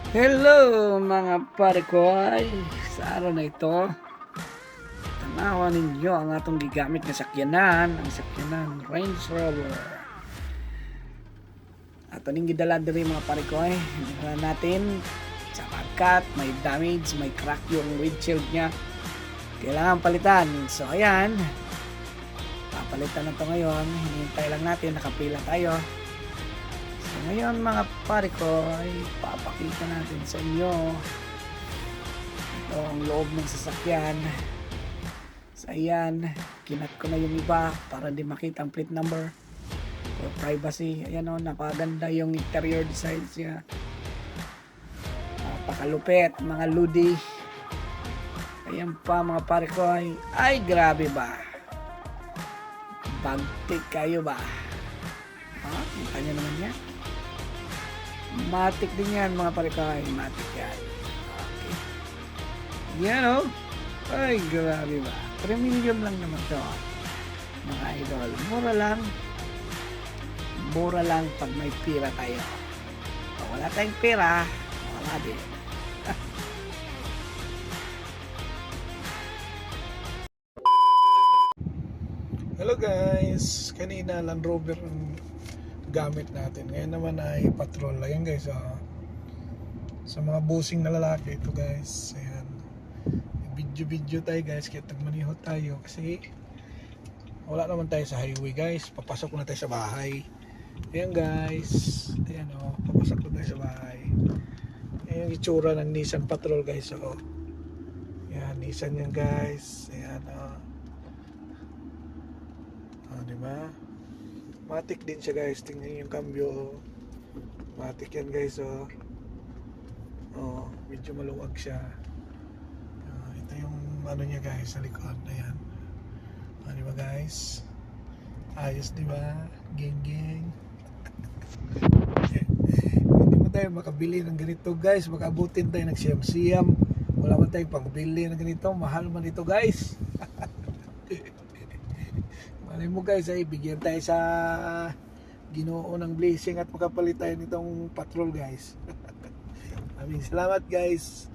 Hello mga pare ko, ay sa araw na ito tanawan ninyo ang atong gigamit na sakyanan, ang sakyanan Range Rover. Ato ning gidala diri mga pare ko, ay natin sa pagkat may damage, may crack yung windshield niya, kailangan palitan. So ayan, papalitan na to ngayon, hinihintay lang natin, nakapila tayo. So ngayon mga pare ko ay papakita natin sa inyo ito ang loob ng sasakyan. So ayan, kinat ko na yung iba para di makita ang plate number for privacy. Ayan o, napaganda yung interior design niya, napakalupit mga ludi. Ayan pa mga pare ko, ay grabe ba, bagtik kayo ba, kita nyo naman yan. Matic din yan mga pare ko, matic yan. Okay, yan o, ay grabe ba, premium lang naman to mga idol. Mura lang pag may pira tayo. Pag wala tayong pira, wala din. Hello guys, kanina Land Rover ang gamit natin. Ngayon naman ay patrol. Ayan guys, sa mga busing na lalaki ito guys. Ayan, video tayo guys, kaya tagmaniho tayo kasi wala naman tayo sa highway guys. Papasok na tayo sa bahay. Ayan guys, ayan papasok na tayo sa bahay. Ayan yung itsura ng Nissan Patrol guys. Ayan, Nissan yan guys. Ayan diba? Matic din siya guys. Tingnan yung cambio. Matic yan guys. Medyo maluwag siya. Ito yung ano niya guys sa likod. Ayan. Diba guys? Ayos diba? Geng. Hindi mo tayo makabili ng ganito guys. Makabutin tayo ng siyam-siyam. Wala man tayong pangbili ng ganito. Mahal man ito guys. Malay mo guys, ay bigyan tayo sa Ginoo ng blessing at makapalit tayo nitong patrol guys. Maraming salamat guys.